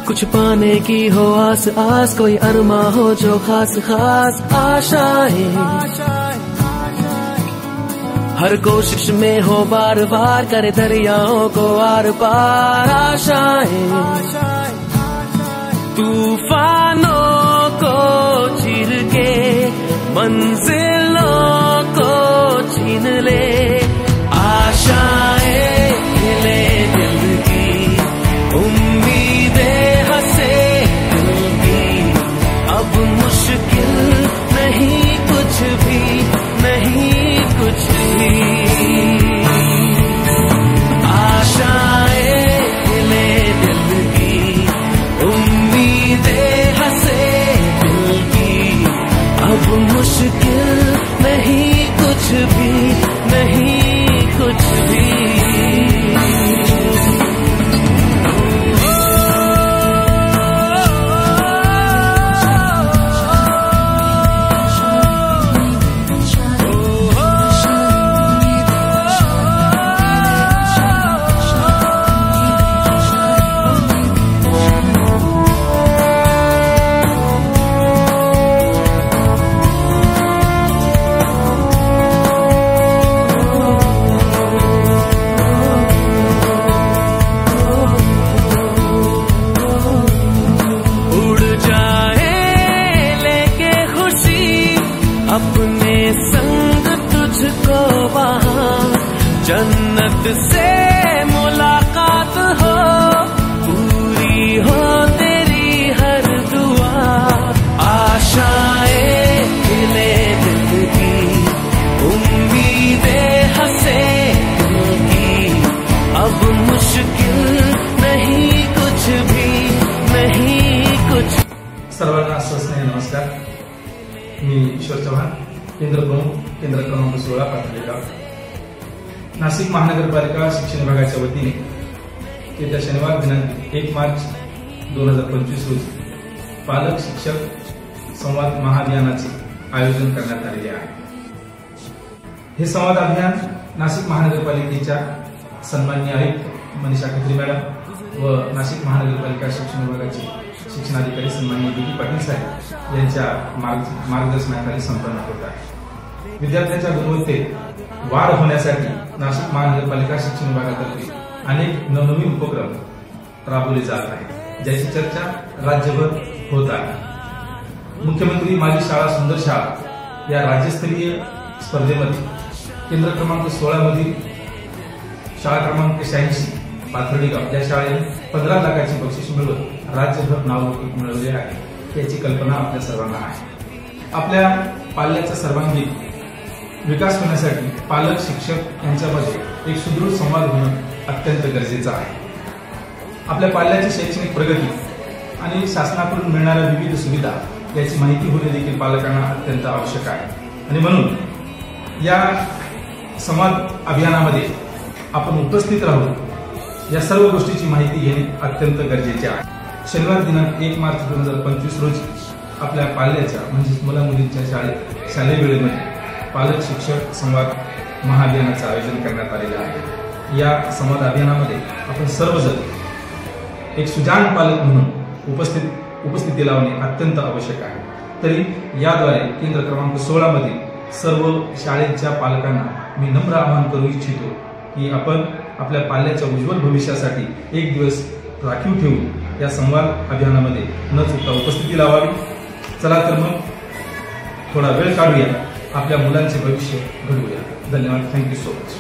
कुछ पाने की हो आस आस, कोई अरमा हो जो खास खास आशाएं, हर कोशिश में हो बार बार, करे दरियाओं को आर पार आशाएं, तूफानों को चीर के मंजिलों को छीन ले, आशाएं खिले दिल की, उम्मीदें हंसे दिल की, अब मुश्किल नहीं कुछ भी, नहीं कुछ भी, आशाएं खिले दिल की, उम्मीदें हंसे दिल की, अब मुश्किल नहीं कुछ भी, नहीं कुछ भी। अपने संग तुझको वहाँ जन्नत से मुलाकात हो, पूरी हो तेरी हर दुआ, आशाएं खिले दिल की, उम्मीदें हंसे दिल की, अब मुश्किल नहीं कुछ भी, नहीं कुछ। सर्वांना स्नेह नमस्कार। मी ईश्वर चव्हाण, केंद्र प्रमुख, केंद्र क्रमांक 16 पाथर्डी, नाशिक महानगरपालिका शिक्षण विभागाच्या वतीने येत्या शनिवार दिनांक 1 मार्च 2025 रोजी पालक शिक्षक संवाद महाअभियानाचे आयोजन करण्यात आलेले आहे। हे संवाद अभियान नाशिक महानगरपालिकेच्या सन्माननीय आयुक्त मनीषा खत्री मॅडम व नाशिक महानगरपालिका शिक्षण विभागाचे शिक्षणाधिकारी सन्माननीय बी पाटील साहेब यांच्या मार्गदर्शनाखाली संपन्न होत आहे। विद्यार्थ्यांच्या गुणवत्तेत वाढ होण्यासाठी नाशिक महानगरपालिका शिक्षण विभागातर्फे अनेक नवनवीन उपक्रम राबवले जात आहेत, ज्याची चर्चा राज्यभर होत आहे। मुख्यमंत्री माझी शाळा सुंदर शाळा या राज्यस्तरीय स्पर्धेमध्ये केंद्र क्रमांक 16 मधील शाळा क्रमांक 86 पाथर्डी गाव या शाळेने 15 लाखाची बक्षीस मिळवत राज्यभर नावलौकिक मिळवले आहे, याची कल्पना आपल्या सर्वांना आहे। आपल्या पाल्याचा सर्वांगीण विकास होण्यासाठी पालक शिक्षक यांच्यामध्ये एक सुदृढ संवाद होणं अत्यंत गरजेचं आहे। आपल्या पाल्याची शैक्षणिक प्रगती आणि शासनाकडून मिळणाऱ्या विविध सुविधा याची माहिती होणे देखील पालकांना अत्यंत आवश्यक आहे, आणि म्हणून या संवाद अभियानामध्ये आपण उपस्थित राहू, या सर्व गोष्टीची माहिती घेणे अत्यंत गरजेचे आहे। शनिवार दिनांक 1 मार्च 2025 रोजी आपल्या पाल्याच्या म्हणजेच मुला मुलींच्या शालेय वेळेमध्ये पालक शिक्षक संवाद महाअभियानाचे आयोजन करण्यात आलेले आहे। या संवाद अभियानामध्ये आपण सर्वजण एक सुजाण पालक म्हणून उपस्थिती लावणे अत्यंत आवश्यक आहे। तरी याद्वारे केंद्र क्रमांक 16 मधील सर्व शाळेच्या पालकांना मी नम्र आवाहन करू इच्छितो की आपण आपल्या पाल्याच्या उज्ज्वल भविष्यासाठी एक दिवस राखीव ठेवून या संवाद अभियानामध्ये न चुकता उपस्थिती लावावी। चला तर मग थोडा वेळ काढूया, आपल्या मुलांचे भविष्य घडवूया। धन्यवाद। Thank you so much.